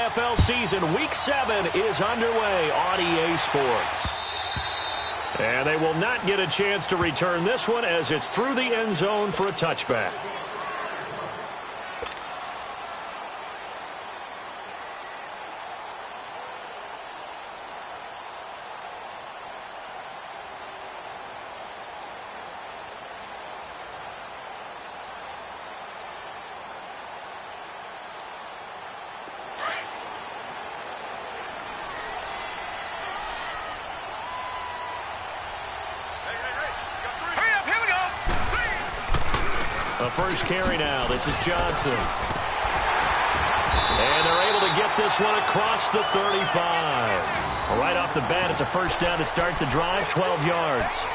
NFL season. Week 7 is underway on EA Sports. And they will not get a chance to return this one as it's through the end zone for a touchback. The first carry now. This is Johnson. And they're able to get this one across the 35. Right off the bat, it's a first down to start the drive, 12 yards.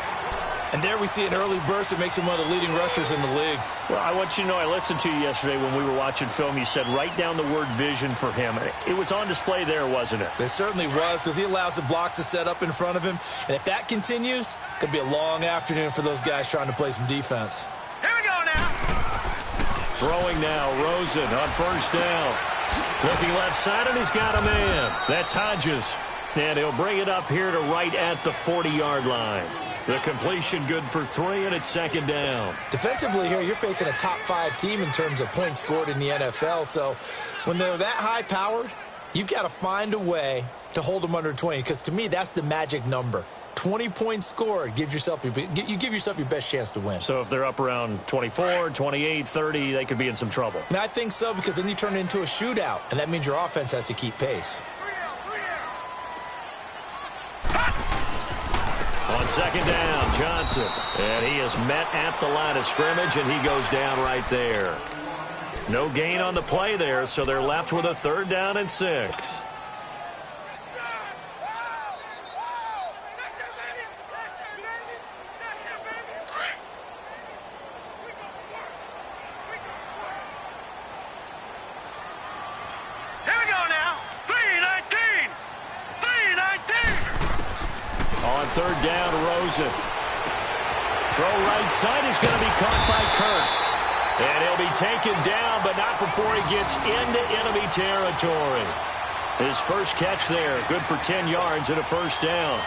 And there we see an early burst that makes him one of the leading rushers in the league. Well, I want you to know, I listened to you yesterday when we were watching film. You said write down the word vision for him. It was on display there, wasn't it? It certainly was, because he allows the blocks to set up in front of him. And if that continues, it could be a long afternoon for those guys trying to play some defense. Throwing now, Rosen on first down. Looking left side, and he's got a man. That's Hodges. And he'll bring it up here to right at the 40-yard line. The completion good for 3, and it's second down. Defensively here, you're facing a top-5 team in terms of points scored in the NFL. So when they're that high-powered, you've got to find a way to hold them under 20, because to me, that's the magic number. 20 points scored, you give yourself your best chance to win. So if they're up around 24, 28, 30, they could be in some trouble. And I think so, because then you turn it into a shootout, and that means your offense has to keep pace. On second down, Johnson. And he is met at the line of scrimmage, and he goes down right there. No gain on the play there, so they're left with a 3rd down and 6. Third down, Rosen. Throw right side is going to be caught by Kirk. And he'll be taken down, but not before he gets into enemy territory. His first catch there, good for 10 yards and a first down.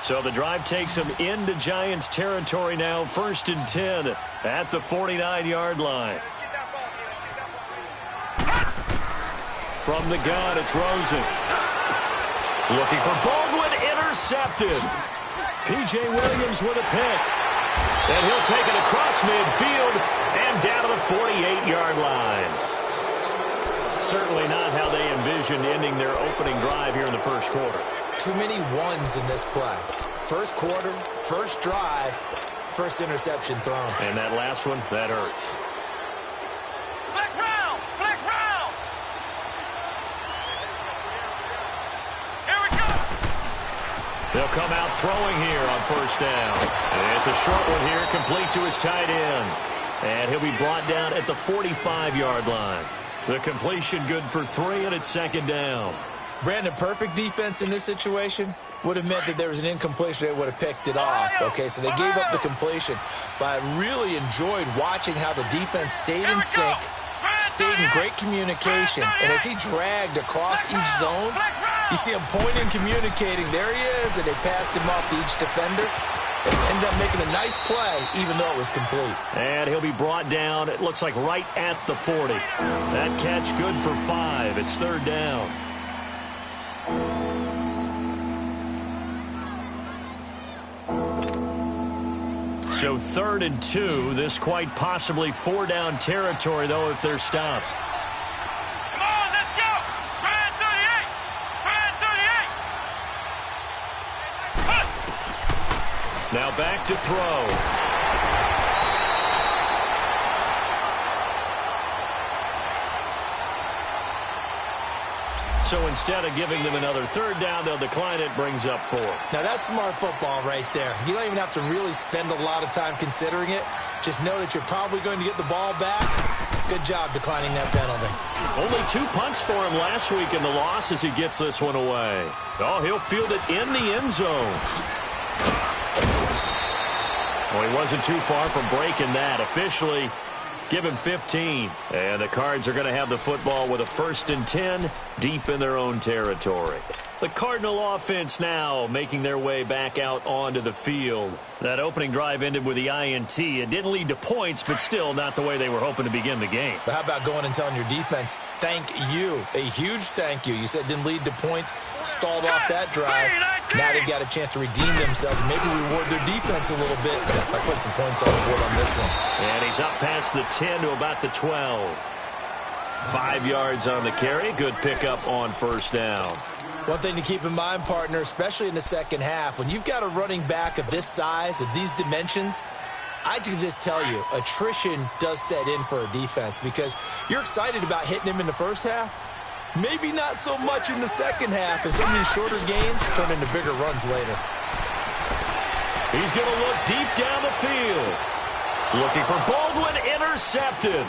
So the drive takes him into Giants territory now, 1st and 10 at the 49-yard line. From the gun, it's Rosen. Looking for Baldwin, intercepted. P.J. Williams with a pick. And he'll take it across midfield and down to the 48-yard line. Certainly not how they envisioned ending their opening drive here in the first quarter. Too many ones in this play. First quarter, first drive, first interception thrown. And that last one, that hurts. Flex round! Flex round! Here we go! They'll come out throwing here on first down. And it's a short one here, complete to his tight end. And he'll be brought down at the 45-yard line. The completion good for 3, and it's second down. Brandon, perfect defense in this situation would have meant that there was an incompletion. They would have picked it off. Okay, so they gave up the completion. But I really enjoyed watching how the defense stayed in sync, stayed in great communication. And as he dragged across each zone, you see him pointing, communicating. There he is, and they passed him off to each defender. And ended up making a nice play, even though it was complete. And he'll be brought down, it looks like right at the 40. That catch good for 5. It's third down. So 3rd and 2. This quite possibly 4-down territory, though, if they're stopped. Come on, let's go! Brand 38! Brand 38! Now back to throw. So instead of giving them another 3rd down, they'll decline it, brings up 4. Now that's smart football right there. You don't even have to really spend a lot of time considering it. Just know that you're probably going to get the ball back. Good job declining that penalty. Only 2 punts for him last week in the loss as he gets this one away. Oh, he'll field it in the end zone. Well, he wasn't too far from breaking that. Officially, give him 15. And the Cards are going to have the football with a 1st and 10 deep in their own territory. The Cardinal offense now making their way back out onto the field. That opening drive ended with the INT. It didn't lead to points, but still not the way they were hoping to begin the game. But how about going and telling your defense, thank you, a huge thank you. You said it didn't lead to points, stalled off that drive. Now they've got a chance to redeem themselves and maybe reward their defense a little bit by putting some points on the board on this one. And he's up past the 10 to about the 12. 5 yards on the carry. Good pickup on 1st down. One thing to keep in mind, partner, especially in the second half, when you've got a running back of this size, of these dimensions, I can just tell you, attrition does set in for a defense because you're excited about hitting him in the first half. Maybe not so much in the second half, and some of these shorter gains turn into bigger runs later. He's going to look deep down the field. Looking for Baldwin, intercepted.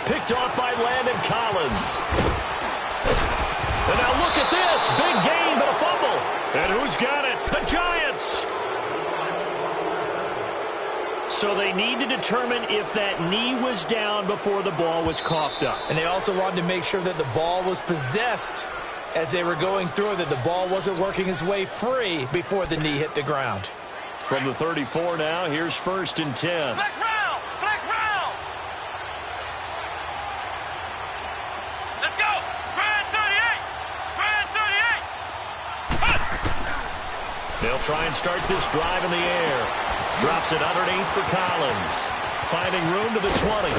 Picked off by Landon Collins. And now look at this. Big gain, but a fumble. And who's got it? The Giants. So they need to determine if that knee was down before the ball was coughed up. And they also wanted to make sure that the ball was possessed as they were going through, that the ball wasn't working its way free before the knee hit the ground. From the 34 now, here's 1st and 10. Flex round! Flex round! Let's go! Grand 38! Grand 38! They'll try and start this drive in the air. Drops it underneath for Collins. Finding room to the 20.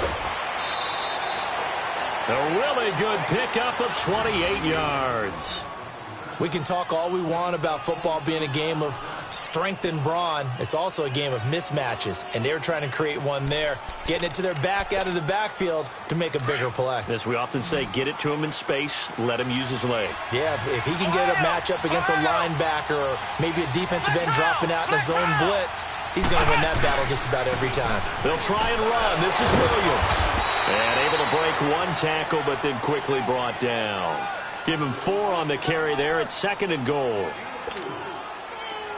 A really good pickup of 28 yards. We can talk all we want about football being a game of strength and brawn. It's also a game of mismatches, and they're trying to create one there, getting it to their back out of the backfield to make a bigger play. As we often say, get it to him in space, let him use his leg. Yeah, if he can get a matchup against a linebacker or maybe a defensive end dropping out in a zone blitz, he's going to win that battle just about every time. They'll try and run. This is Williams. And able to break one tackle, but then quickly brought down. Give him 4 on the carry there at 2nd and goal.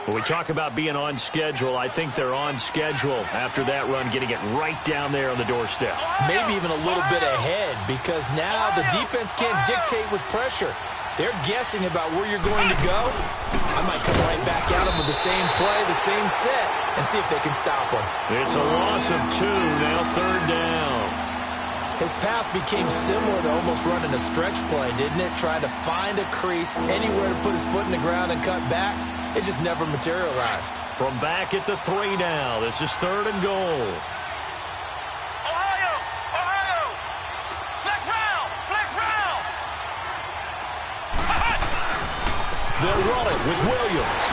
When we talk about being on schedule, I think they're on schedule after that run, getting it right down there on the doorstep. Maybe even a little bit ahead because now the defense can't dictate with pressure. They're guessing about where you're going to go. I might come right back at them with the same play, the same set, and see if they can stop them. It's a loss of 2, now 3rd down. His path became similar to almost running a stretch play, didn't it? Trying to find a crease, anywhere to put his foot in the ground and cut back. It just never materialized. From back at the 3 now, this is 3rd and goal. Ohio! Ohio! Flex round! Flex round! They'll run it with Williams.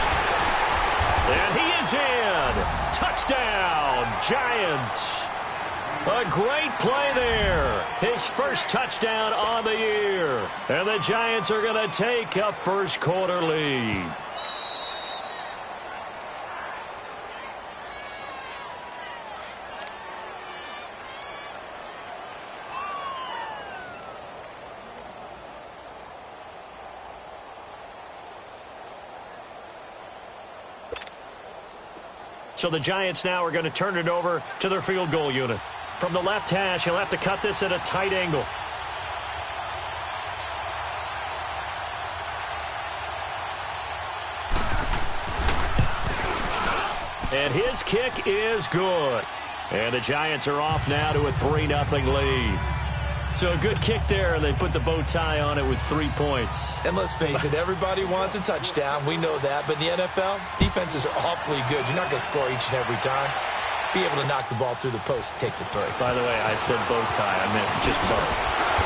And he is in. Touchdown, Giants. A great play there. His first touchdown on the year. And the Giants are going to take a first quarter lead. So the Giants now are going to turn it over to their field goal unit. From the left hash, he'll have to cut this at a tight angle. And his kick is good. And the Giants are off now to a 3-0 lead. So a good kick there, and they put the bow tie on it with 3 points. And let's face it, everybody wants a touchdown. We know that. But in the NFL, defenses are awfully good. You're not going to score each and every time. Be able to knock the ball through the post and take the 3. By the way, I said bow tie. I meant just bow.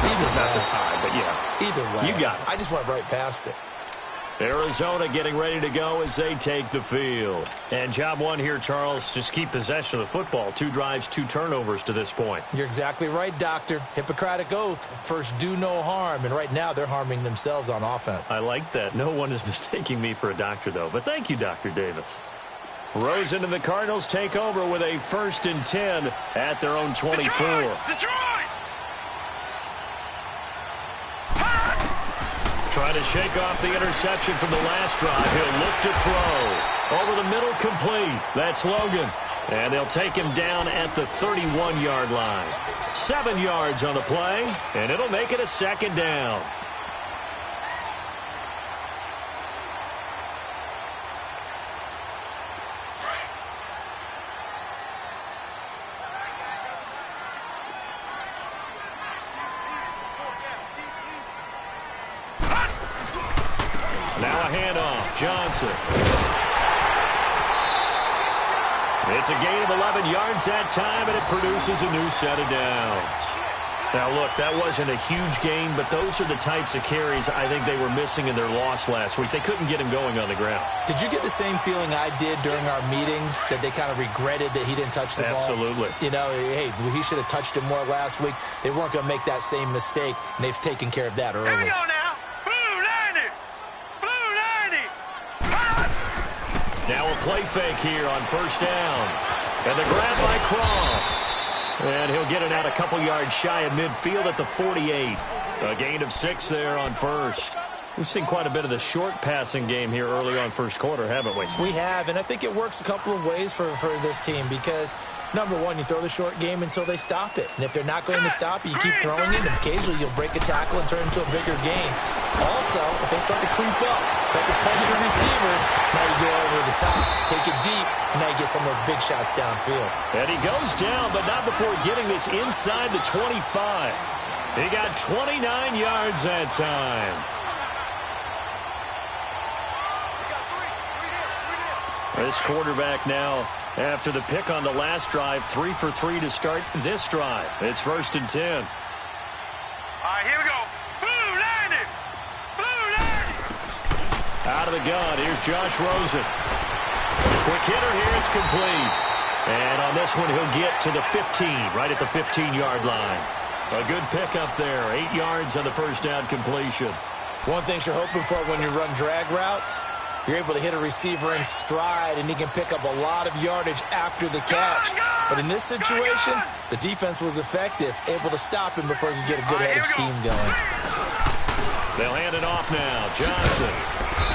Either way. Not the tie, but yeah. Either way. You got it. I just went right past it. Arizona getting ready to go as they take the field. And job one here, Charles, just keep possession of the football. 2 drives, 2 turnovers to this point. You're exactly right, Doctor. Hippocratic oath. First, do no harm. And right now, they're harming themselves on offense. I like that. No one is mistaking me for a doctor, though. But thank you, Dr. Davis. Rosen and the Cardinals take over with a 1st and 10 at their own 24. Detroit! Trying to shake off the interception from the last drive. He'll look to throw. Over the middle, complete. That's Logan. And they'll take him down at the 31-yard line. 7 yards on the play, and it'll make it a second down. Now a handoff. Johnson. It's a gain of 11 yards that time, and it produces a new set of downs. Now, look, that wasn't a huge gain, but those are the types of carries I think they were missing in their loss last week. They couldn't get him going on the ground. Did you get the same feeling I did during our meetings, that they kind of regretted that he didn't touch the ball? Absolutely. You know, hey, he should have touched it more last week. They weren't going to make that same mistake, and they've taken care of that early. Here we go now. Blue 90. Blue 90. Now a play fake here on first down. And the grab by Croft. And he'll get it out a couple yards shy of midfield at the 48. A gain of 6 there on first. We've seen quite a bit of the short passing game here early on first quarter, haven't we? We have, and I think it works a couple of ways for this team because, number one, you throw the short game until they stop it. And if they're not going to stop it, you keep throwing it, and occasionally you'll break a tackle and turn it into a bigger gain. Also, if they start to creep up, start to pressure receivers, now you go over the top, take it deep, and now you get some of those big shots downfield. And he goes down, but not before getting this inside the 25. He got 29 yards that time. This quarterback now, after the pick on the last drive, 3 for 3 to start this drive. It's 1st and 10. All right, here we go. Blue 90. Blue 90. Out of the gun, here's Josh Rosen. Quick hitter here, it's complete. And on this one, he'll get to the 15, right at the 15-yard line. A good pickup there, 8 yards on the first down completion. One thing you're hoping for when you run drag routes, you're able to hit a receiver in stride, and he can pick up a lot of yardage after the catch. But in this situation, the defense was effective, able to stop him before he could get a good head of steam going. They'll hand it off now. Johnson.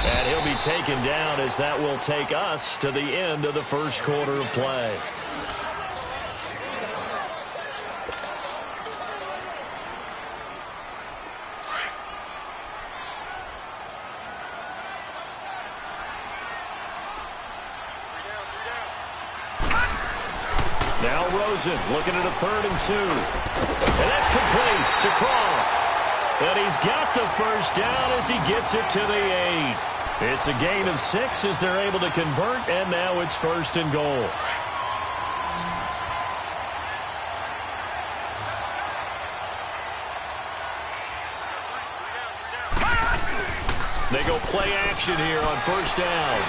And he'll be taken down as that will take us to the end of the first quarter of play. Now Rosen looking at a 3rd and 2. And that's complete to Croft. And he's got the first down as he gets it to the 8. It's a gain of 6 as they're able to convert, and now it's 1st and goal. They go play action here on first down.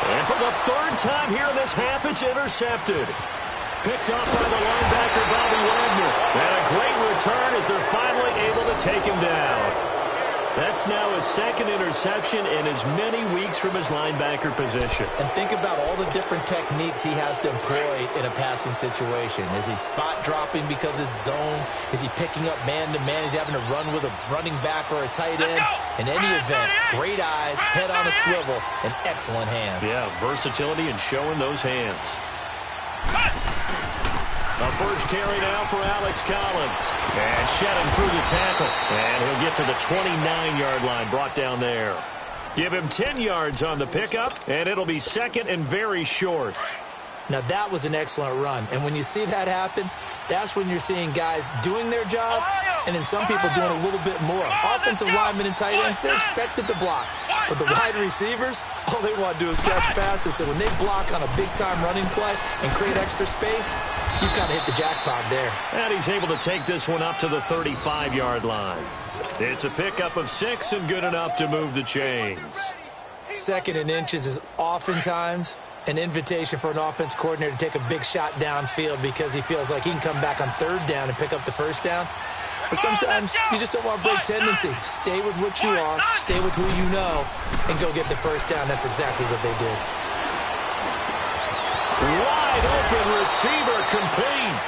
And for the 3rd time here in this half, it's intercepted. Picked off by the linebacker, Bobby Wagner. And a great return as they're finally able to take him down. That's now his 2nd interception in as many weeks from his linebacker position. And think about all the different techniques he has to employ in a passing situation. Is he spot dropping because it's zone? Is he picking up man-to-man? Is he having to run with a running back or a tight end? In any event, great eyes, head on a swivel, and excellent hands. Yeah, versatility and showing those hands. A first carry now for Alex Collins. And shed him through the tackle. And he'll get to the 29-yard line, brought down there. Give him 10 yards on the pickup, and it'll be 2nd and very short. Now, that was an excellent run. And when you see that happen, that's when you're seeing guys doing their job and then some people doing a little bit more. Offensive linemen and tight ends, they're expected to block. But the wide receivers, all they want to do is catch passes. So when they block on a big-time running play and create extra space, you've kind of hit the jackpot there. And he's able to take this one up to the 35-yard line. It's a pickup of 6 and good enough to move the chains. 2nd and inches is oftentimes an invitation for an offense coordinator to take a big shot downfield because he feels like he can come back on 3rd down and pick up the first down. But sometimes you just don't want to break tendency. Stay with what you are, stay with who you know, and go get the first down. That's exactly what they did. Wide open receiver complete.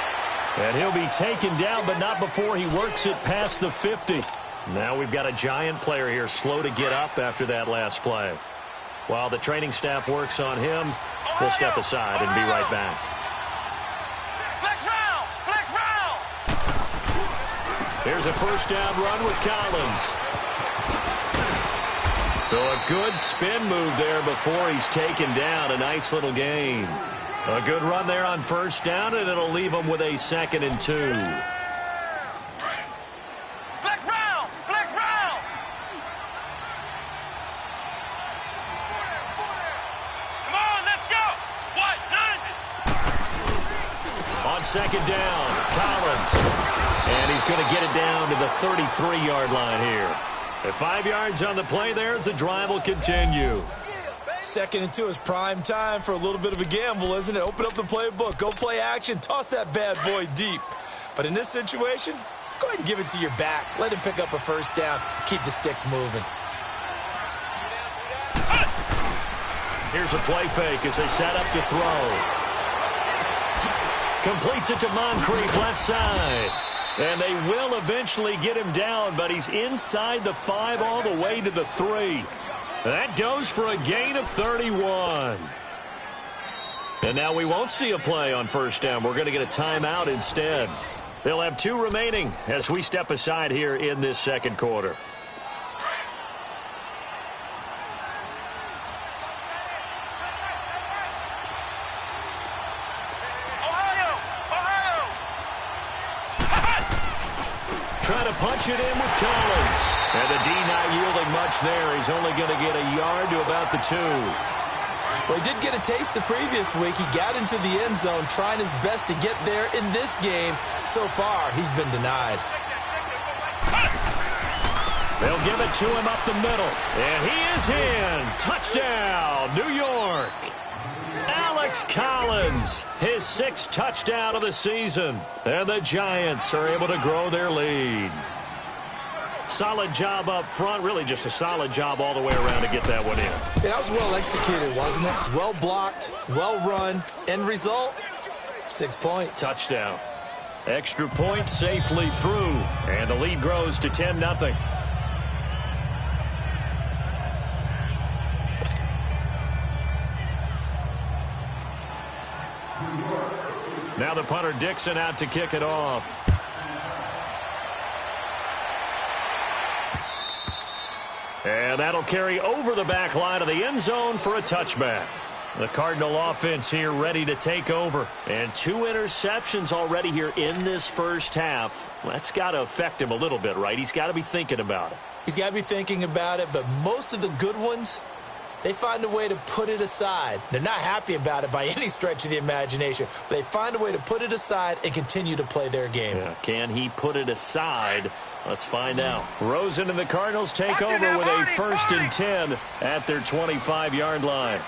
And he'll be taken down, but not before he works it past the 50. Now we've got a Giant player here slow to get up after that last play. While the training staff works on him, we'll step aside and be right back. Flex round! Flex round! Here's a first down run with Collins. So a good spin move there before he's taken down. A nice little gain. A good run there on first down, and it'll leave him with a 2nd and 2. Flex round! Flex round! Come on, let's go! What? On 2nd down, Collins. And he's going to get it down to the 33-yard line here. At 5 yards on the play there, as the drive will continue. 2nd and 2 is prime time for a little bit of a gamble, isn't it? Open up the playbook, go play action, toss that bad boy deep. But in this situation, go ahead and give it to your back. Let him pick up a first down. Keep the sticks moving. Here's a play fake as they set up to throw. Completes it to Moncrief, left side. And they will eventually get him down, but he's inside the 5 all the way to the 3. That goes for a gain of 31. And now we won't see a play on first down. We're going to get a timeout instead. They'll have 2 remaining as we step aside here in this second quarter. Trying to punch it in with Collins. And the D not yielding much there. He's only going to get a yard to about the 2. Well, he did get a taste the previous week. He got into the end zone trying his best to get there in this game. So far, he's been denied. They'll give it to him up the middle. And he is in. Touchdown, New York. Alex Collins, his 6th touchdown of the season. And the Giants are able to grow their lead. Solid job up front. Really just a solid job all the way around to get that one in. Yeah, that was well executed, wasn't it? Well blocked, well run. End result, 6 points. Touchdown. Extra point safely through. And the lead grows to 10-0. Now the punter Dixon out to kick it off. And that'll carry over the back line of the end zone for a touchback. The Cardinal offense here ready to take over. And 2 interceptions already here in this first half. That's got to affect him a little bit, right? He's got to be thinking about it. He's got to be thinking about it, but most of the good ones, they find a way to put it aside. They're not happy about it by any stretch of the imagination, but they find a way to put it aside and continue to play their game. Yeah, can he put it aside? Let's find out. Rosen and the Cardinals take over with a 1st and 10 at their 25-yard line.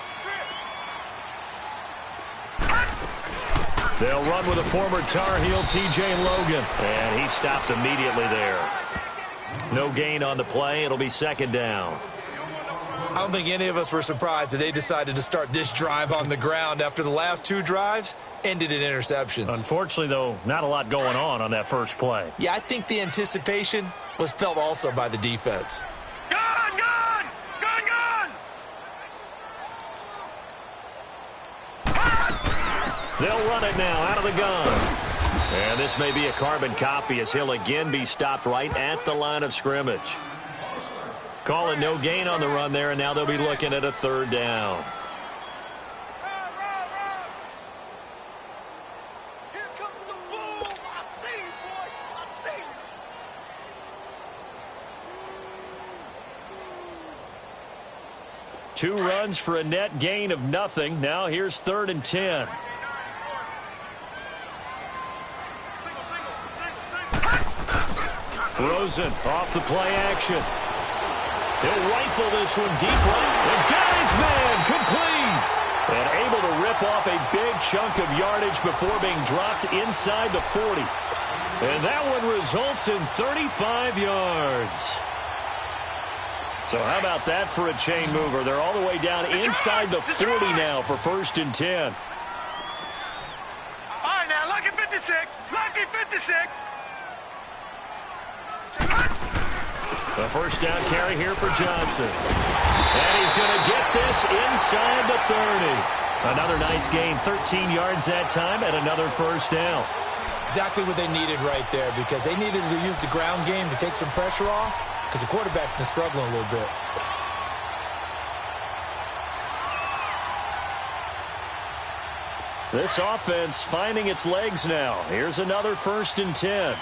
They'll run with a former Tar Heel, T.J. Logan. And he stopped immediately there. No gain on the play. It'll be 2nd down. I don't think any of us were surprised that they decided to start this drive on the ground after the last 2 drives ended in interceptions. Unfortunately, though, not a lot going on that first play. Yeah, I think the anticipation was felt also by the defense. Gun! Gun! Gun! Gun! They'll run it now out of the gun. And this may be a carbon copy as he'll again be stopped right at the line of scrimmage. Calling no gain on the run there, and now they'll be looking at a 3rd down. Here comes the boom! I see you, boy! I see you! 2 runs for a net gain of nothing. Now here's 3rd and 10. Rosen off the play action. He'll rifle this one deep right. And got his man complete. And able to rip off a big chunk of yardage before being dropped inside the 40. And that one results in 35 yards. So how about that for a chain mover? They're all the way down inside the 40 now for 1st and 10. All right, now, lucky 56. Lucky 56. A first down carry here for Johnson. And he's going to get this inside the 30. Another nice gain, 13 yards that time, and another first down. Exactly what they needed right there, because they needed to use the ground game to take some pressure off, because the quarterback's been struggling a little bit. This offense finding its legs now. Here's another 1st and 10.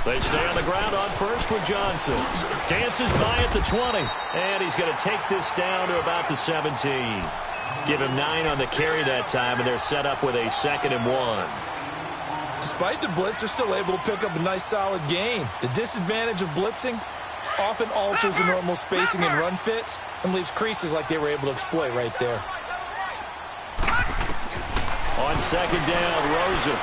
They stay on the ground on first with Johnson. Dances by at the 20. And he's going to take this down to about the 17. Give him 9 on the carry that time, and they're set up with a 2nd and 1. Despite the blitz, they're still able to pick up a nice, solid gain. The disadvantage of blitzing often alters the normal spacing and run fits and leaves creases like they were able to exploit right there. On 2nd down, Rosen.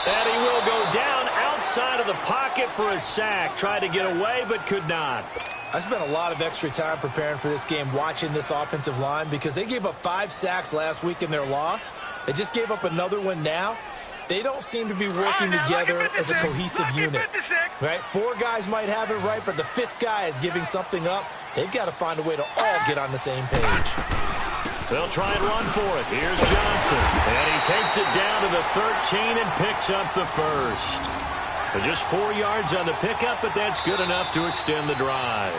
And he will go down outside of the pocket for a sack. Tried to get away, but could not. I spent a lot of extra time preparing for this game watching this offensive line because they gave up 5 sacks last week in their loss. They just gave up another one now. They don't seem to be working together as a cohesive unit. Right? 4 guys might have it right, but the 5th guy is giving something up. They've got to find a way to all get on the same page. They'll try and run for it. Here's Johnson. And he takes it down to the 13 and picks up the first. But just 4 yards on the pickup, but that's good enough to extend the drive.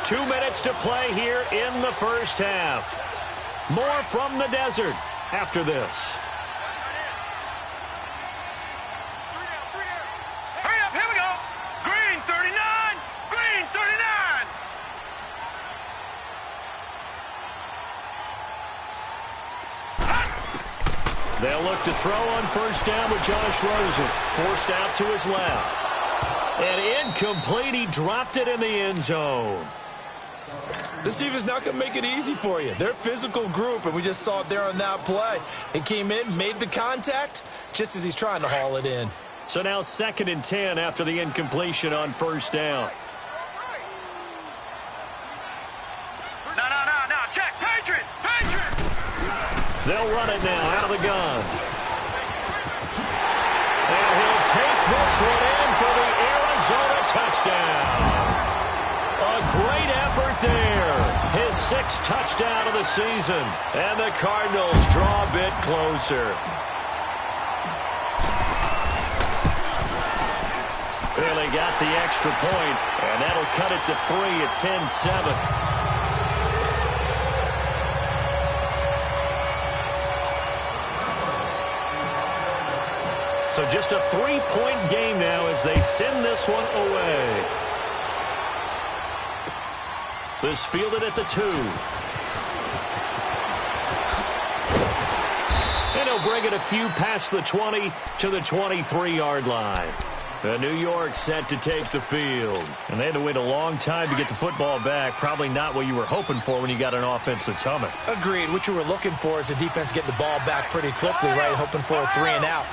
Two minutes to play here in the first half. More from the desert after this. Hurry up, here we go. Green 39, green 39. They'll look to throw on first down with Josh Rosen. Forced out to his left. And incomplete. He dropped it in the end zone. This team is not going to make it easy for you. They're a physical group, and we just saw it there on that play. He came in, made the contact, just as he's trying to haul it in. So now 2nd and 10 after the incompletion on first down. No, check, Patriot. They'll run it now out of the gun. And he'll take this one in for the Arizona touchdown. A great effort there. His 6th touchdown of the season. And the Cardinals draw a bit closer. Well, they got the extra point, and that'll cut it to 3 at 10-7. So just a 3-point game now as they send this one away. This fielded at the 2. And he'll bring it a few past the 20 to the 23-yard line. New York set to take the field. And they had to wait a long time to get the football back. Probably not what you were hoping for when you got an offense that's humming. Agreed. What you were looking for is the defense getting the ball back pretty quickly, right? Hoping for a 3 and out.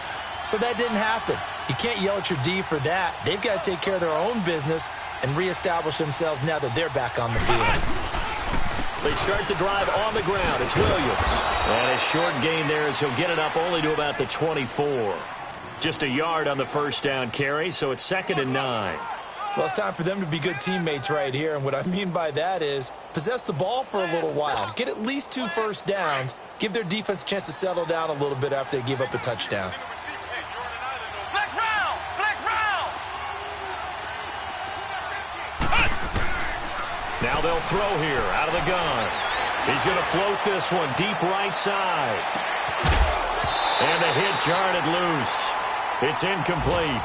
So that didn't happen. You can't yell at your D for that. They've got to take care of their own business and reestablish themselves now that they're back on the field. They start the drive on the ground. It's Williams. And a short gain there as he'll get it up only to about the 24. Just a yard on the first down carry, so it's 2nd and 9. Well, it's time for them to be good teammates right here. And what I mean by that is possess the ball for a little while. Get at least 2 first downs. Give their defense a chance to settle down a little bit after they give up a touchdown. Now they'll throw here out of the gun. He's going to float this one deep right side. And the hit jarred it loose. It's incomplete.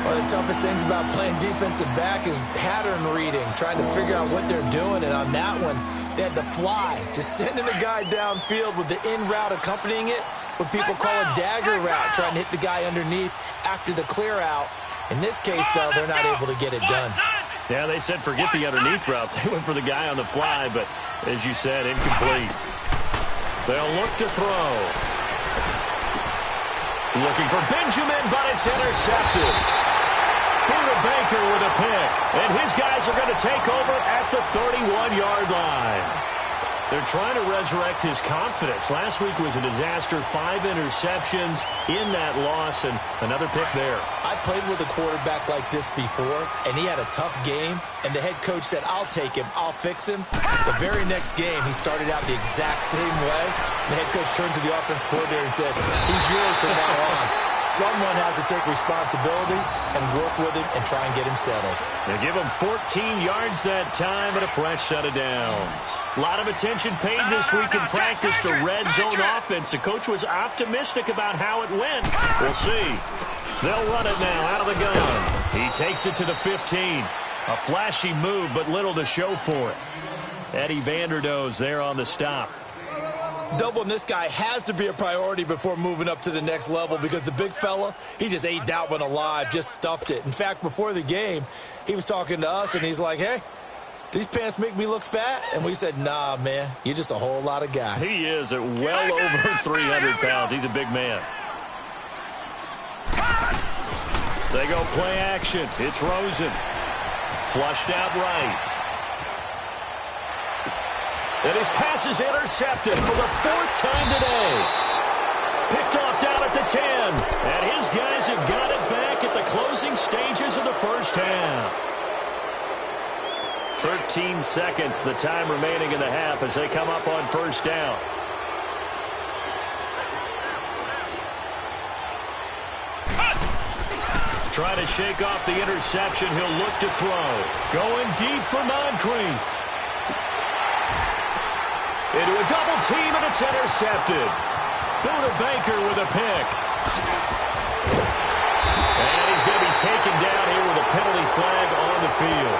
One of the toughest things about playing defensive back is pattern reading, trying to figure out what they're doing. And on that one, they had to fly, just sending the guy downfield with the in route accompanying it, what people call a dagger route, trying to hit the guy underneath after the clear out. In this case, though, they're not able to get it done. Yeah, they said forget the underneath route. They went for the guy on the fly, but as you said, incomplete. They'll look to throw. Looking for Benjamin, but it's intercepted. Buda Baker with a pick. And his guys are going to take over at the 31-yard line. They're trying to resurrect his confidence. Last week was a disaster. 5 interceptions in that loss, and another pick there. I played with a quarterback like this before, and he had a tough game, and the head coach said, I'll take him, I'll fix him. The very next game, he started out the exact same way. The head coach turned to the offense coordinator and said, he's yours from now on. Someone has to take responsibility and work with him and try and get him settled. They give him 14 yards that time and a fresh set of downs. A lot of attention paid this week in practice to red zone offense. The coach was optimistic about how it went. We'll see. They'll run it now out of the gun. He takes it to the 15. A flashy move, but little to show for it. Eddie Vanderdoes there on the stop. Doubling this guy has to be a priority before moving up to the next level because the big fella, he just ate that one alive, just stuffed it. In fact, before the game, he was talking to us, and he's like, hey, these pants make me look fat? And we said, nah, man, you're just a whole lot of guy. He is at well over 300 pounds. He's a big man. They go play action. It's Rosen. Flushed out right. And his pass is intercepted for the 4th time today. Picked off down at the 10. And his guys have got it back at the closing stages of the first half. 13 seconds, the time remaining in the half as they come up on first down. Trying to shake off the interception. He'll look to throw. Going deep for Moncrief. Into a double team, and it's intercepted. Buda Baker with a pick. And he's going to be taken down here with a penalty flag on the field.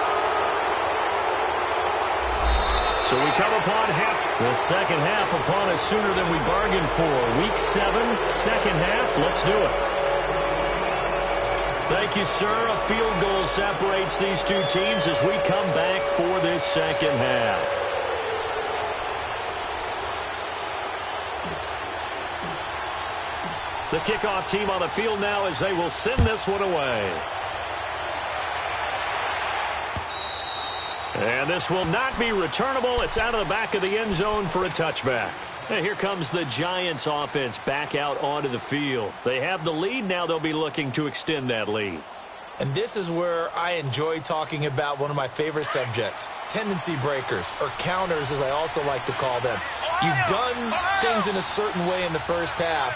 So we come upon half. The second half upon us sooner than we bargained for. Week 7, second half. Let's do it. Thank you, sir. A field goal separates these two teams as we come back for this second half. The kickoff team on the field now as they will send this one away. And this will not be returnable. It's out of the back of the end zone for a touchback. And here comes the Giants offense back out onto the field. They have the lead. Now they'll be looking to extend that lead. And this is where I enjoy talking about one of my favorite subjects, tendency breakers, or counters as I also like to call them. You've done things in a certain way in the first half,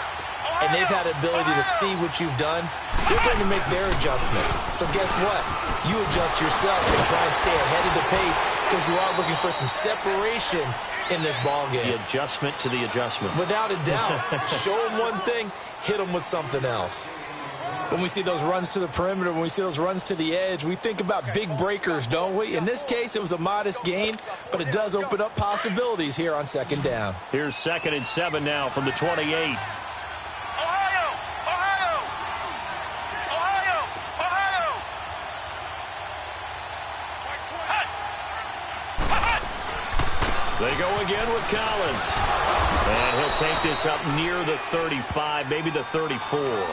and they've had the ability to see what you've done. They're going to make their adjustments. So guess what? You adjust yourself and try and stay ahead of the pace because you are looking for some separation in this ball game. The adjustment to the adjustment. Without a doubt. Show them one thing, hit them with something else. When we see those runs to the perimeter, when we see those runs to the edge, we think about big breakers, don't we? In this case, it was a modest gain, but it does open up possibilities here on second down. Here's 2nd and 7 now from the 28. They go again with Collins. And he'll take this up near the 35, maybe the 34.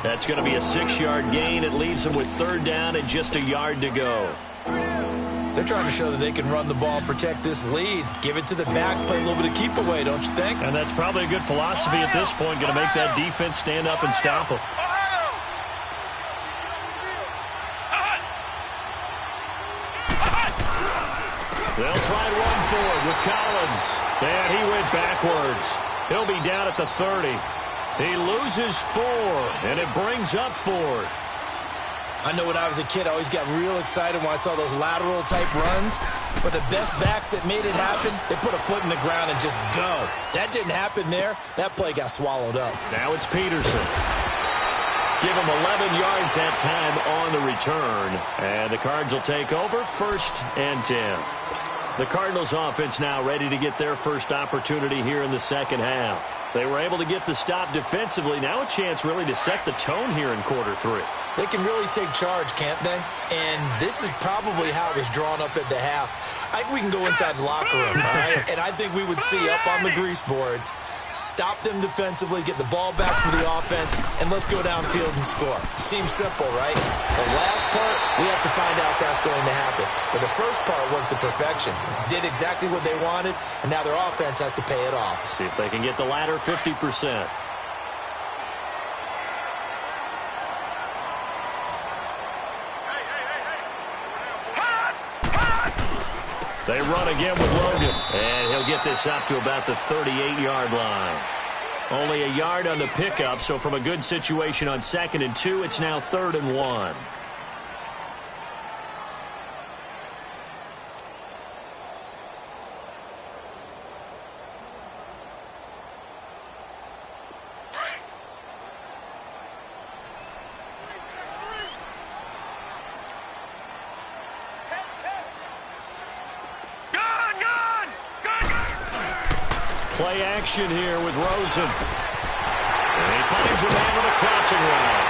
That's going to be a 6-yard gain. It leaves them with 3rd down and just a yard to go. They're trying to show that they can run the ball and protect this lead. Give it to the backs, play a little bit of keep away, don't you think? And that's probably a good philosophy at this point, going to make that defense stand up and stop them. They'll try and run forward with Collins. And he went backwards. He'll be down at the 30. He loses 4, and it brings up 4th. I know when I was a kid, I always got real excited when I saw those lateral-type runs. But the best backs that made it happen, they put a foot in the ground and just go. That didn't happen there. That play got swallowed up. Now it's Peterson. Give him 11 yards that time on the return. And the Cards will take over 1st and 10. The Cardinals offense now ready to get their first opportunity here in the second half. They were able to get the stop defensively. Now a chance really to set the tone here in quarter 3. They can really take charge, can't they? And this is probably how it was drawn up at the half. I think we can go inside the locker room, all right? And I think we would see up on the grease boards, stop them defensively, get the ball back for the offense, and let's go downfield and score. Seems simple, right? The last part, we have to find out that's going to happen. But the first part worked to perfection. Did exactly what they wanted, and now their offense has to pay it off. See if they can get the latter 50%. They run again with Logan, and he'll get this up to about the 38-yard line. Only a yard on the pickup, so from a good situation on 2nd and 2, it's now 3rd and 1. Play action here with Rosen. And he finds a man with a crossing route.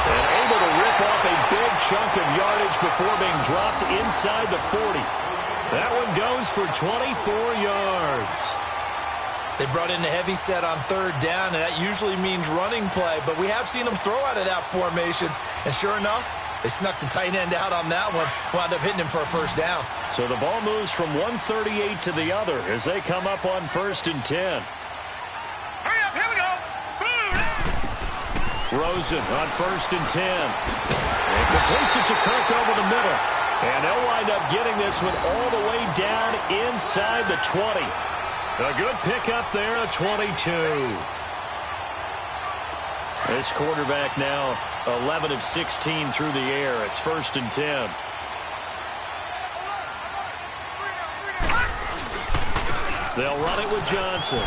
And able to rip off a big chunk of yardage before being dropped inside the 40. That one goes for 24 yards. They brought in a heavy set on 3rd down, and that usually means running play. But we have seen them throw out of that formation. And sure enough, they snuck the tight end out on that one. Wound up hitting him for a 1st down. So the ball moves from 138 to the other as they come up on 1st and 10. Hurry up, here we go. Rosen on 1st and 10. And completes it to Kirk over the middle. And they'll wind up getting this one all the way down inside the 20. A good pickup there, a 22. This quarterback now 11 of 16 through the air. It's 1st and 10. They'll run it with Johnson.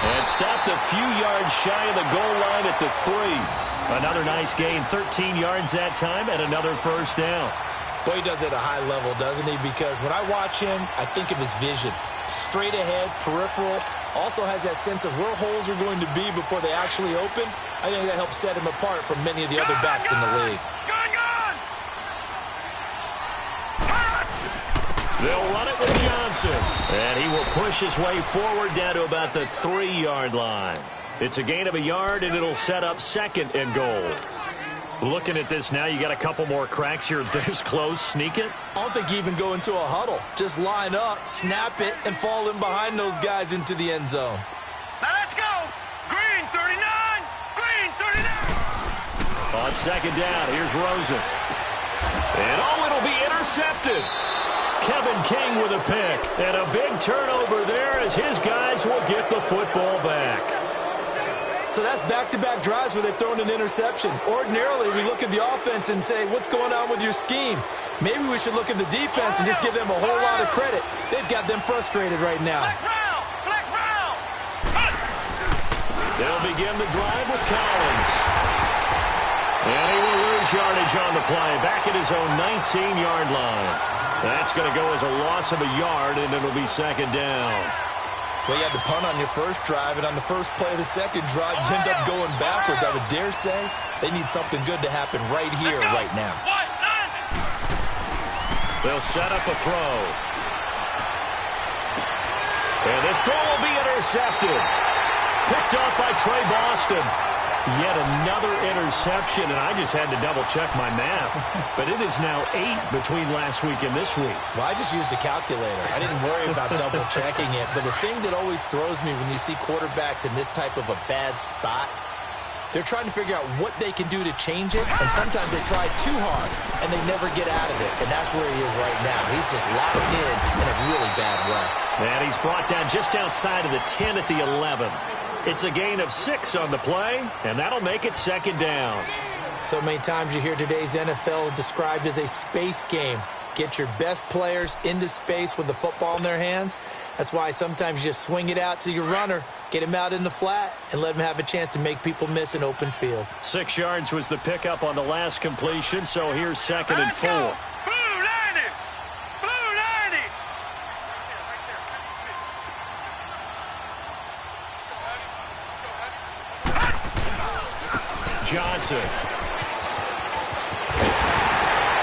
And stopped a few yards shy of the goal line at the 3. Another nice gain, 13 yards that time, and another 1st down. Boy, he does it at a high level, doesn't he? Because when I watch him, I think of his vision. Straight ahead, peripheral, also has that sense of where holes are going to be before they actually open. I think that helps set him apart from many of the other backs in the league. They'll run it with Johnson. And he will push his way forward down to about the 3-yard line. It's a gain of a yard, and it'll set up 2nd and goal. Looking at this now, you got a couple more cracks here this close. Sneak it? I don't think you even go into a huddle. Just line up, snap it, and fall in behind those guys into the end zone. Now let's go. Green 39. Green 39. On 2nd down, here's Rosen. And it'll be intercepted. Kevin King with a pick. And a big turnover there as his guys will get the football back. So that's back-to-back drives where they've thrown an interception. Ordinarily, we look at the offense and say, what's going on with your scheme? Maybe we should look at the defense and just give them a whole lot of credit. They've got them frustrated right now. Flex round. They'll begin the drive with Collins. And he will lose yardage on the play, back at his own 19-yard line. That's going to go as a loss of a yard, and it'll be 2nd down. Well, you had to punt on your first drive, and on the first play of the second drive, you end up going backwards. I would dare say they need something good to happen right here, right now. They'll set up a throw. And this throw will be intercepted. Picked off by Trey Boston. Yet another interception, and I just had to double-check my math. But it is now 8 between last week and this week. Well, I just used a calculator. I didn't worry about double-checking it. But the thing that always throws me when you see quarterbacks in this type of a bad spot, they're trying to figure out what they can do to change it, and sometimes they try too hard, and they never get out of it. And that's where he is right now. He's just locked in a really bad way. And he's brought down just outside of the 10 at the 11. It's a gain of 6 on the play, and that'll make it 2nd down. So many times you hear today's NFL described as a space game. Get your best players into space with the football in their hands. That's why sometimes you just swing it out to your runner, get him out in the flat, and let him have a chance to make people miss an open field. 6 yards was the pickup on the last completion, so here's 2nd and 4. Johnson.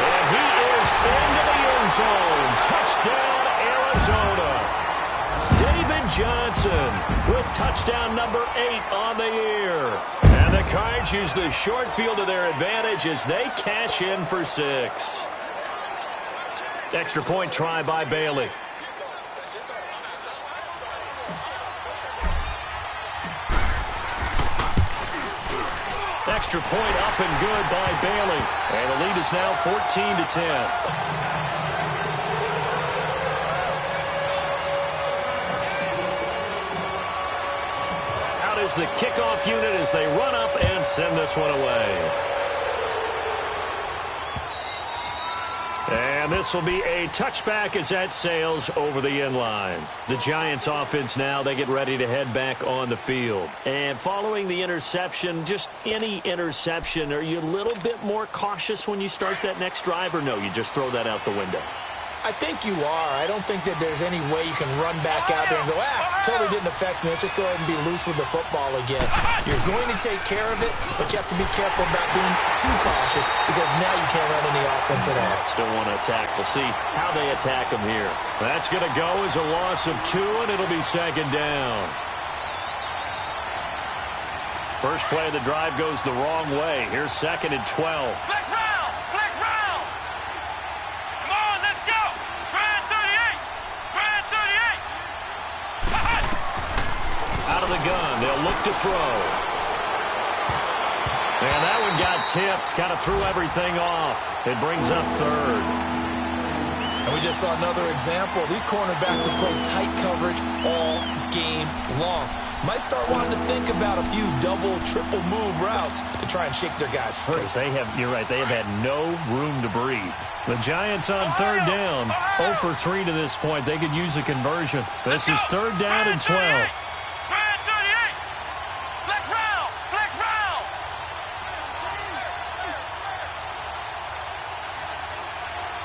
And he is into the end zone. Touchdown, Arizona. David Johnson with touchdown number 8 on the year. And the Cards use the short field to their advantage as they cash in for 6. Extra point try by Bailey. Extra point up and good by Bailey. And the lead is now 14-10. Is the kickoff unit as they run up and send this one away. And this will be a touchback as that sails over the end line. The Giants offense now, they get ready to head back on the field. And following the interception, just any interception, are you a little bit more cautious when you start that next drive, or no, you just throw that out the window? I think you are. I don't think that there's any way you can run back out there and go, totally didn't affect me. Let's just go ahead and be loose with the football again. You're going to take care of it, but you have to be careful about being too cautious because now you can't run any offense at all. Still want to attack. We'll see how they attack them here. That's going to go as a loss of 2, and it'll be second down. First play of the drive goes the wrong way. Here's 2nd and 12. Flex round! Flex round! Come on, let's go! Grand 38! Grand 38! Out of the gun, they'll look to throw. And that one got tipped, kind of threw everything off. It brings up 3rd. And we just saw another example. These cornerbacks have played tight coverage all game long. Might start wanting to think about a few double, triple move routes to try and shake their guys free. You're right, they have had no room to breathe. The Giants on 3rd down, 0 for 3 to this point. They could use a conversion. This is 3rd down and 12. Grand 38! Flex round! Flex round!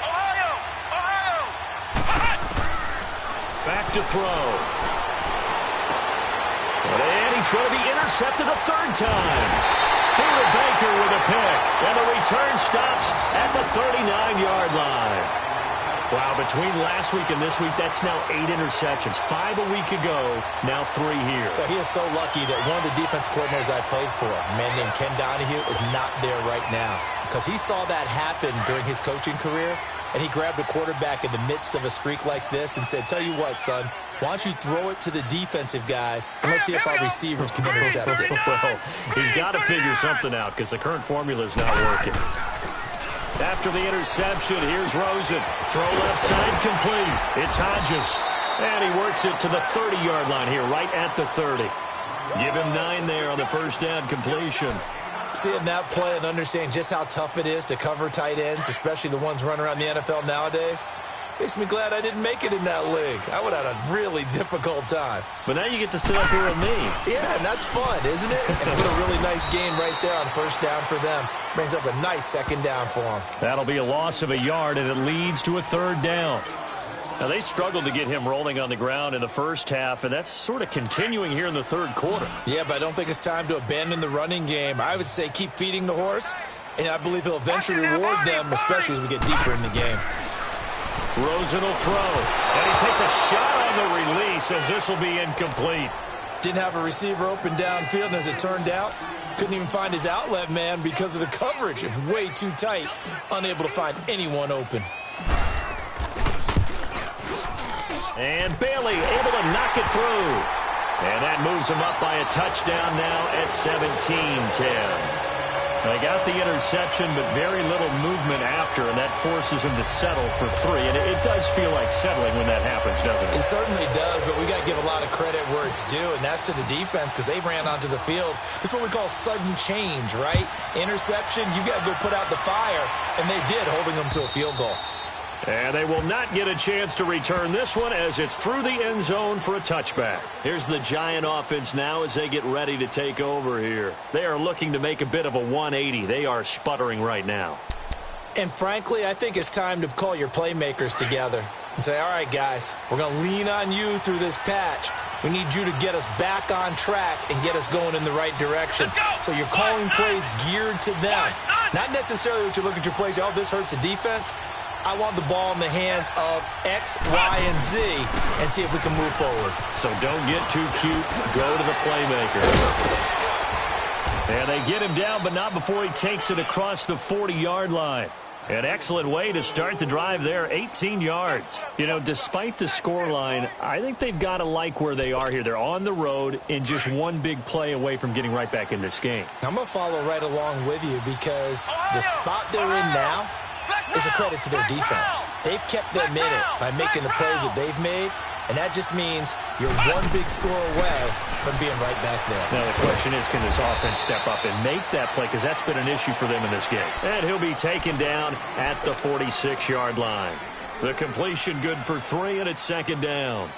Ohio! Back to throw. And he's going to be intercepted a 3rd time. David Baker with a pick. And the return stops at the 39-yard line. Wow, between last week and this week, that's now 8 interceptions. 5 a week ago, now 3 here. Well, he is so lucky that one of the defense coordinators I played for, a man named Ken Donahue, is not there right now. Because he saw that happen during his coaching career, and he grabbed a quarterback in the midst of a streak like this and said, tell you what, son, why don't you throw it to the defensive guys, and let's see if our receivers can intercept it. Well, he's got to figure something out because the current formula is not working. After the interception, here's Rosen. Throw left side complete. It's Hodges. And he works it to the 30-yard line here, right at the 30. Give him 9 there on the first down completion. Seeing that play and understanding just how tough it is to cover tight ends, especially the ones running around the NFL nowadays, makes me glad I didn't make it in that league. I would have had a really difficult time. But now you get to sit up here with me. Yeah, and that's fun, isn't it? And what a really nice game right there on first down for them. Brings up a nice 2nd down for them. That'll be a loss of a yard, and it leads to a 3rd down. Now, they struggled to get him rolling on the ground in the first half, and that's sort of continuing here in the 3rd quarter. Yeah, but I don't think it's time to abandon the running game. I would say keep feeding the horse, and I believe he'll eventually reward them, especially as we get deeper in the game. Rosen will throw, and he takes a shot on the release as this will be incomplete. Didn't have a receiver open downfield, and as it turned out, couldn't even find his outlet man because of the coverage. It's way too tight, unable to find anyone open. And Bailey able to knock it through. And that moves him up by a touchdown now at 17-10. They got the interception, but very little movement after, and that forces him to settle for 3. And it does feel like settling when that happens, doesn't it? It certainly does, but we got to give a lot of credit where it's due, and that's to the defense because they ran onto the field. It's what we call sudden change, right? Interception, you got to go put out the fire, and they did, holding them to a field goal. And they will not get a chance to return this one as it's through the end zone for a touchback. Here's the Giant offense now as they get ready to take over here. They are looking to make a bit of a 180. They are sputtering right now. And frankly, I think it's time to call your playmakers together and say, all right, guys, we're going to lean on you through this patch. We need you to get us back on track and get us going in the right direction. So you're calling plays geared to them. Not necessarily what you look at your plays, oh, this hurts the defense. I want the ball in the hands of X, Y, and Z and see if we can move forward. So don't get too cute. Go to the playmaker. And they get him down, but not before he takes it across the 40-yard line. An excellent way to start the drive there, 18 yards. You know, despite the scoreline, I think they've got to like where they are here. They're on the road and just one big play away from getting right back in this game. I'm going to follow right along with you because the spot they're in now is a credit to their defense. They've kept them in it by making the plays that they've made, and that just means you're one big score away from being right back there. Now the question is, can this offense step up and make that play? Because that's been an issue for them in this game. And he'll be taken down at the 46-yard line. The completion good for 3, and it's second down.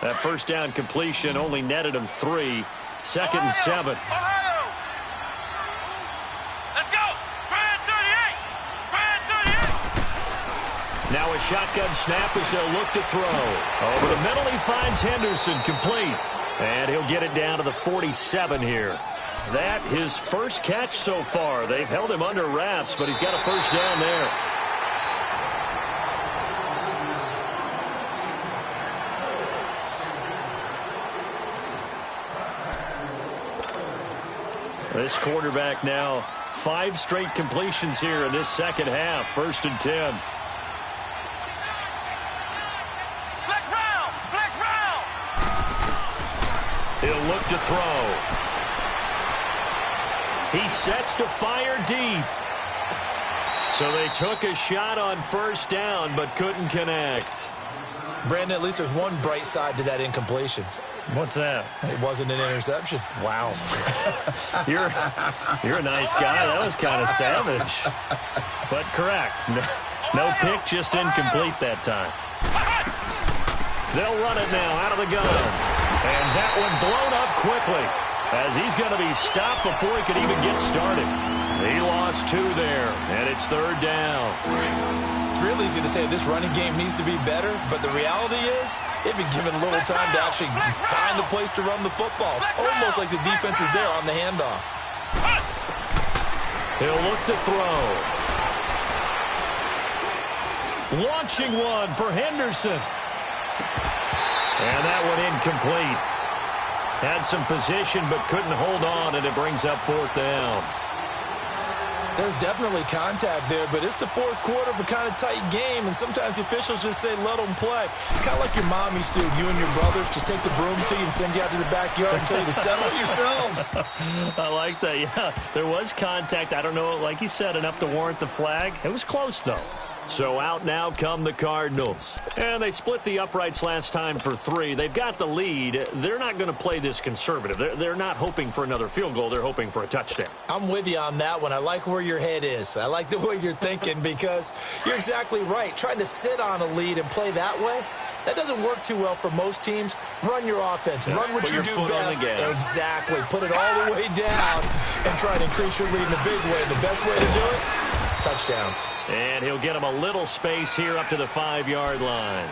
That first down completion only netted him 3. Second and 7. Now a shotgun snap as they'll look to throw. Over the middle, he finds Henderson, complete. And he'll get it down to the 47 here. That his first catch so far. They've held him under wraps, but he's got a first down there. This quarterback now 5 straight completions here in this second half. First and 10. He'll look to throw. He sets to fire deep. So they took a shot on first down but couldn't connect. Brandon, at least there's one bright side to that incompletion. What's that? It wasn't an interception. Wow. You're a nice guy. That was kind of savage. But correct. No pick, just incomplete that time. They'll run it now out of the gun. And that one blown up quickly as he's going to be stopped before he could even get started. He lost 2 there, and it's third down. It's real easy to say this running game needs to be better, but the reality is they've been given little time to actually find a place to run the football. It's almost like the defense is there on the handoff. He'll look to throw. Launching one for Henderson. And that one incomplete. Had some position but couldn't hold on, and it brings up fourth down. There's definitely contact there, but it's the fourth quarter of a kind of tight game, and sometimes the officials just say, let them play. Kind of like your mom used to do, you and your brothers, just take the broom to you and send you out to the backyard and tell you to settle it yourselves. I like that, yeah. There was contact. I don't know, like you said, enough to warrant the flag. It was close, though. So out now come the Cardinals. And they split the uprights last time for 3. They've got the lead. They're not going to play this conservative. They're not hoping for another field goal. They're hoping for a touchdown. I'm with you on that one. I like where your head is. I like the way you're thinking because you're exactly right. Trying to sit on a lead and play that way, that doesn't work too well for most teams. Run your offense. Run what you do best. Exactly. Put it all the way down and try to increase your lead in a big way. The best way to do it, touchdowns. And he'll get him a little space here up to the 5-yard line.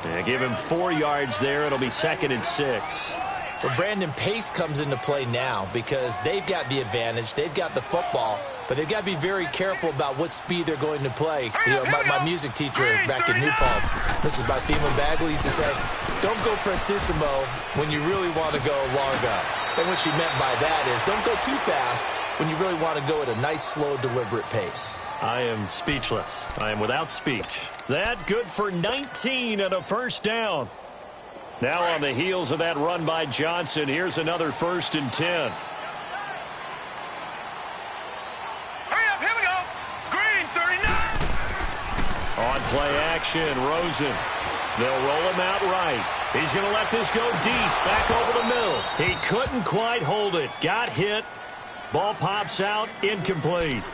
And give him 4 yards there. It'll be second and 6. Well, Brandon, pace comes into play now because they've got the advantage. They've got the football, but they've got to be very careful about what speed they're going to play. You know, my music teacher back in New Paltz, Mrs. Memphdagreat, used to say, don't go prestissimo when you really want to go largo. And what she meant by that is don't go too fast when you really want to go at a nice, slow, deliberate pace. I am speechless. I am without speech. That good for 19 and a first down. Now on the heels of that run by Johnson, here's another first and 10. Hurry up, here we go. Green, 39. On play action, Rosen. They'll roll him out right. He's going to let this go deep, back over the middle. He couldn't quite hold it. Got hit. Ball pops out, incomplete.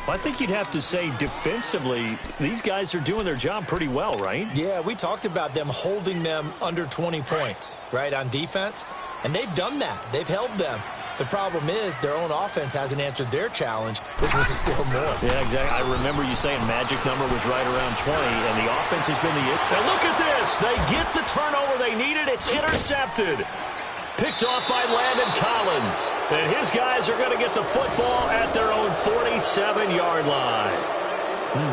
I think you'd have to say defensively, these guys are doing their job pretty well, right? Yeah, we talked about them holding them under 20 points, right, on defense. And they've done that. They've held them. The problem is their own offense hasn't answered their challenge, which was to score more. Yeah, exactly. I remember you saying magic number was right around 20, and the offense has been the... Now look at this. They get the turnover they needed. It's intercepted. Picked off by Landon Collins. And his guys are going to get the football at their own 47-yard line.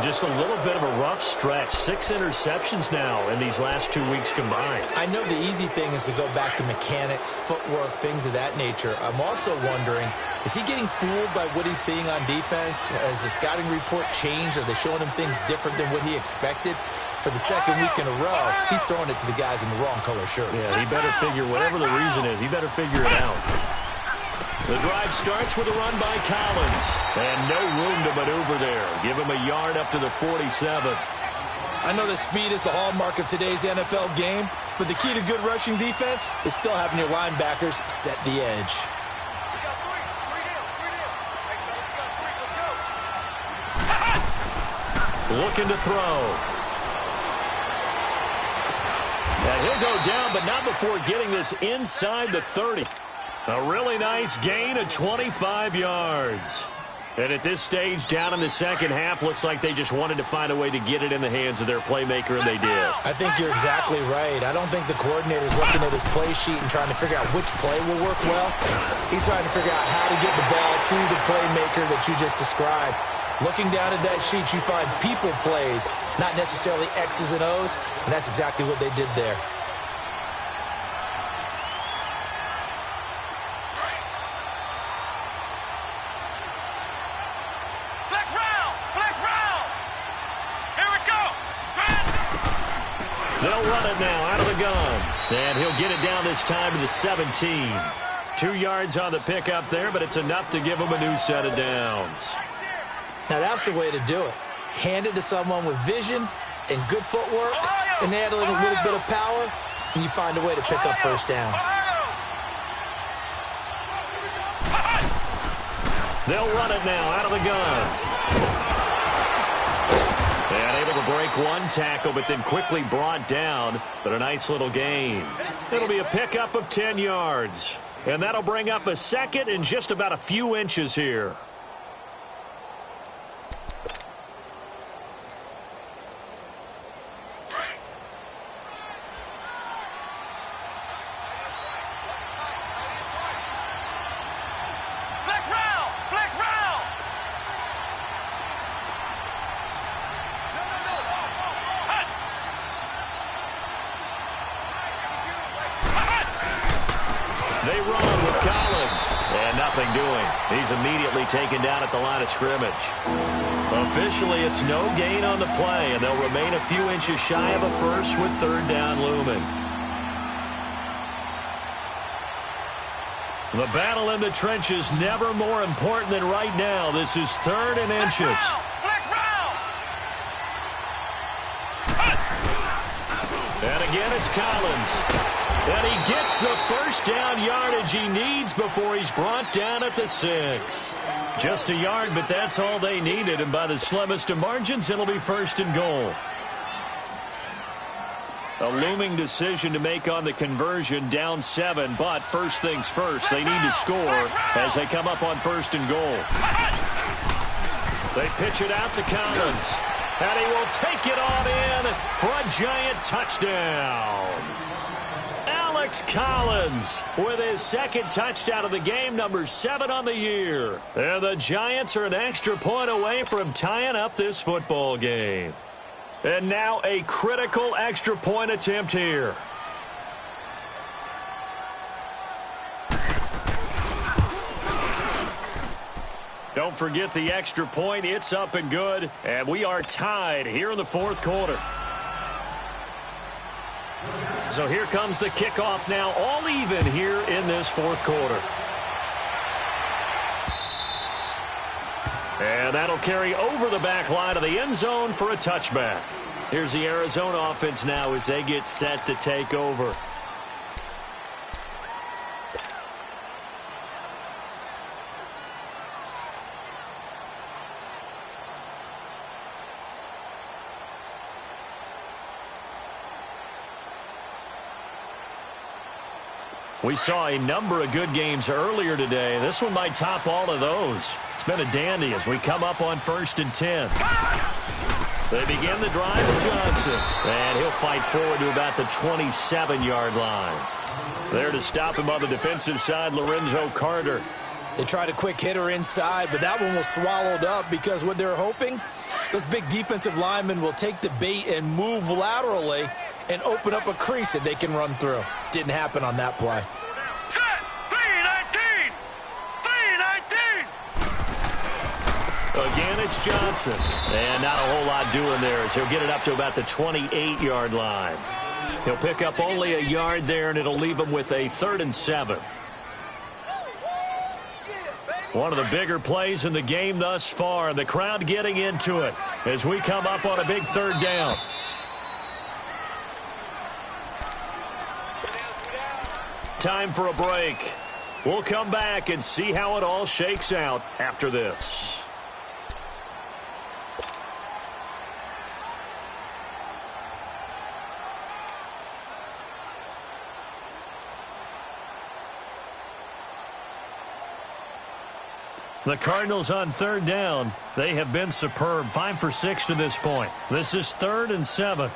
Just a little bit of a rough stretch. 6 interceptions now in these last 2 weeks combined. I know the easy thing is to go back to mechanics, footwork, things of that nature. I'm also wondering, is he getting fooled by what he's seeing on defense? Has the scouting report changed? Are they showing him things different than what he expected? For the second week in a row, he's throwing it to the guys in the wrong color shirts. Yeah, he better figure, whatever the reason is, he better figure it out. The drive starts with a run by Collins. And no room to maneuver there. Give him a yard up to the 47. I know that speed is the hallmark of today's NFL game, but the key to good rushing defense is still having your linebackers set the edge. Looking to throw. And he'll go down, but not before getting this inside the 30. A really nice gain of 25 yards. And at this stage, down in the second half, looks like they just wanted to find a way to get it in the hands of their playmaker, and they did. I think you're exactly right. I don't think the coordinator's looking at his play sheet and trying to figure out which play will work well. He's trying to figure out how to get the ball to the playmaker that you just described. Looking down at that sheet, you find people plays, not necessarily X's and O's, and that's exactly what they did there. They'll run it now out of the gun. And he'll get it down this time to the 17. 2 yards on the pickup there, but it's enough to give him a new set of downs. Now that's the way to do it. Hand it to someone with vision and good footwork, and add a little bit of power, and you find a way to pick up first downs. They'll run it now out of the gun. And able to break one tackle, but then quickly brought down. But a nice little gain. It'll be a pickup of 10 yards. And that'll bring up a second and just about a few inches here. They run with Collins. And nothing doing. He's immediately taken down at the line of scrimmage. Officially, it's no gain on the play, and they'll remain a few inches shy of a first with third down looming. The battle in the trenches never more important than right now. This is third and inches. And again, it's Collins. And he gets the first down yardage he needs before he's brought down at the 6. Just a yard, but that's all they needed. And by the slimmest of margins, it'll be first and goal. A looming decision to make on the conversion, down 7. But first things first, they need to score as they come up on first and goal. They pitch it out to Collins. And he will take it on in for a giant touchdown. Alex Collins with his second touchdown of the game, number 7 on the year. And the Giants are an extra point away from tying up this football game. And now a critical extra point attempt here. Don't forget the extra point. It's up and good. And we are tied here in the fourth quarter. So here comes the kickoff now, all even here in this fourth quarter. And that'll carry over the back line of the end zone for a touchback. Here's the Arizona offense now as they get set to take over. We saw a number of good games earlier today. This one might top all of those. It's been a dandy as we come up on 1st and 10. They begin the drive with Johnson. And he'll fight forward to about the 27-yard line. There to stop him on the defensive side, Lorenzo Carter. They tried a quick hitter inside, but that one was swallowed up because what they're hoping, those big defensive linemen will take the bait and move laterally and open up a crease that they can run through. Didn't happen on that play. Set! 3-19! 3-19! Again, it's Johnson. And not a whole lot doing there as he'll get it up to about the 28-yard line. He'll pick up only a yard there, and it'll leave him with a 3rd and 7. One of the bigger plays in the game thus far, and the crowd getting into it as we come up on a big 3rd down. Time for a break. We'll come back and see how it all shakes out after this. The Cardinals on 3rd down. They have been superb. 5 for 6 to this point. This is 3rd and 7.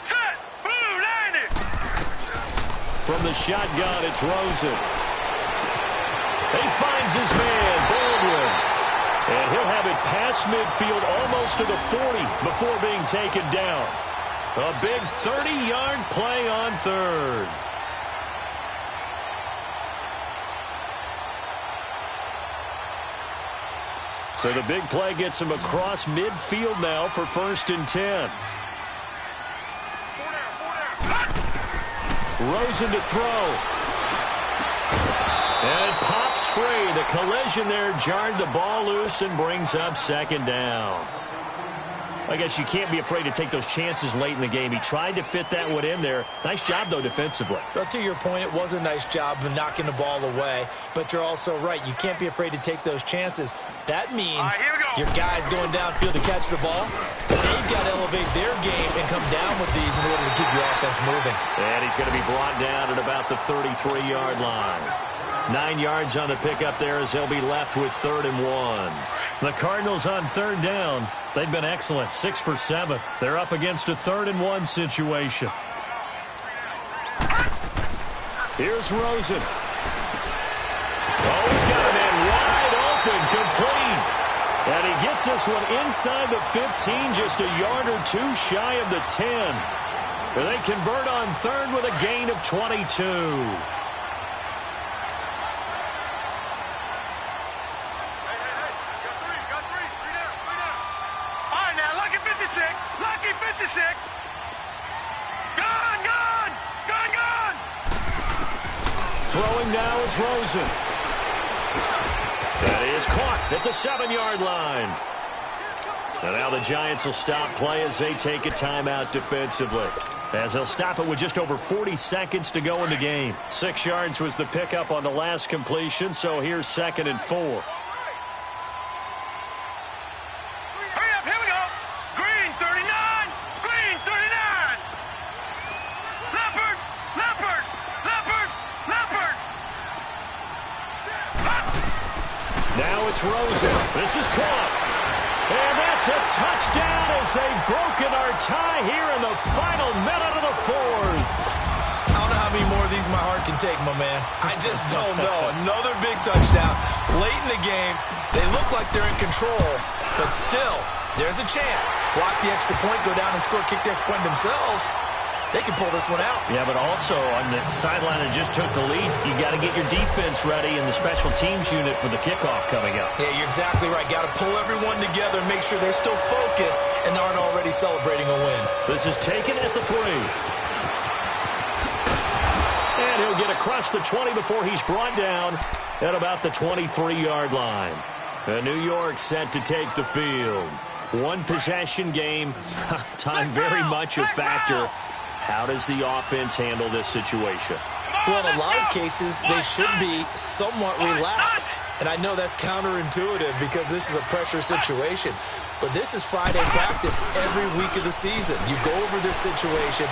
Set! Blue, landed! From the shotgun, it's Rosen. He finds his man, Baldwin. And he'll have it past midfield almost to the 40 before being taken down. A big 30-yard play on 3rd. So the big play gets him across midfield now for 1st and 10. Rosen to throw. And it pops free. The collision there jarred the ball loose and brings up 2nd down. I guess you can't be afraid to take those chances late in the game. He tried to fit that one in there. Nice job, though, defensively. Well, to your point, it was a nice job of knocking the ball away. But you're also right. You can't be afraid to take those chances. That means your guys going downfield to catch the ball, they've got to elevate their game and come down with these in order to keep your offense moving. And he's going to be brought down at about the 33-yard line. 9 yards on the pickup there as they'll be left with 3rd and 1. The Cardinals on 3rd down. They've been excellent. 6 for 7. They're up against a 3rd and 1 situation. Here's Rosen. Oh, he's got a man wide open, complete. And he gets this one inside the 15, just a yard or two shy of the 10. They convert on 3rd with a gain of 22. Lucky 56. Gone, gone, gone, gone. Throwing now is Rosen. That is caught at the 7-yard line. And now the Giants will stop play as they take a timeout defensively. As they'll stop it with just over 40 seconds to go in the game. 6 yards was the pickup on the last completion, so here's 2nd and 4. Rosen. This is caught. And that's a touchdown as they've broken our tie here in the final minute of the 4th. I don't know how many more of these my heart can take, my man. I just don't know. Another big touchdown. Late in the game, they look like they're in control, but still, there's a chance. Block the extra point, go down and score, kick the extra point themselves. They can pull this one out. Yeah, but also on the sideline that just took the lead, you got to get your defense ready in the special teams unit for the kickoff coming up. Yeah, you're exactly right. Got to pull everyone together and make sure they're still focused and aren't already celebrating a win. This is taken at the 3. And he'll get across the 20 before he's brought down at about the 23-yard line. And New York set to take the field. One possession game. Time very much a factor. How does the offense handle this situation? Well, in a lot of cases, they should be somewhat relaxed. And I know that's counterintuitive because this is a pressure situation. But this is Friday practice every week of the season. You go over this situation,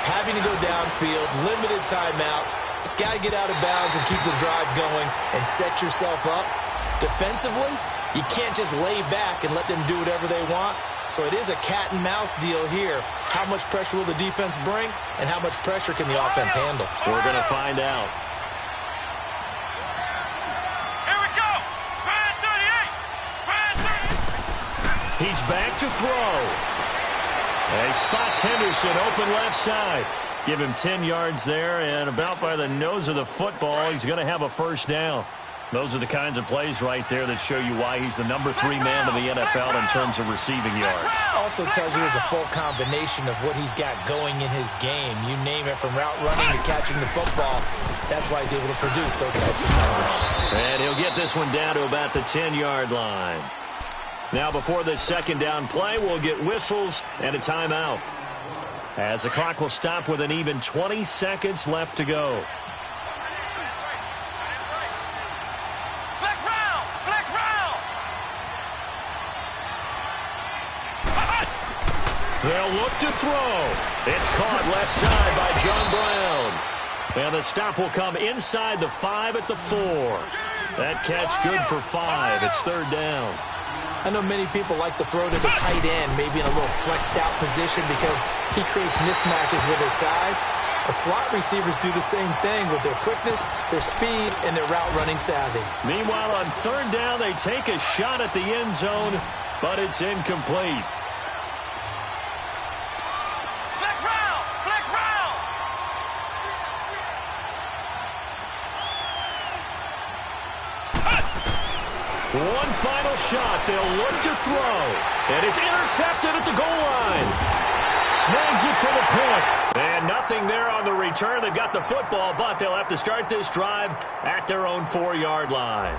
having to go downfield, limited timeouts. Got to get out of bounds and keep the drive going and set yourself up. Defensively, you can't just lay back and let them do whatever they want. So it is a cat and mouse deal here. How much pressure will the defense bring, and how much pressure can the offense handle? We're going to find out. Here we go. Brand 38. Brand 38. He's back to throw. And he spots Henderson open left side. Give him 10 yards there, and about by the nose of the football, he's going to have a first down. Those are the kinds of plays right there that show you why he's the number 3 man in the NFL in terms of receiving yards. Also tells you there's a full combination of what he's got going in his game. You name it, from route running to catching the football. That's why he's able to produce those types of numbers. And he'll get this one down to about the 10-yard line. Now, before this second down play, we'll get whistles and a timeout, as the clock will stop with an even 20 seconds left to go. Flex round. Flex round. They'll look to throw. It's caught left side by John Brown. And the stop will come inside the 5 at the 4. That catch good for 5. It's third down. I know many people like to throw to the tight end, maybe in a little flexed out position, because he creates mismatches with his size. The slot receivers do the same thing with their quickness, their speed, and their route running savvy. Meanwhile, on third down, they take a shot at the end zone, but it's incomplete. Flex round. Flex round. One final shot. They'll look to throw. And it's intercepted at the goal line. Snags it for the pick. And nothing there on the return. They've got the football, but they'll have to start this drive at their own 4-yard line.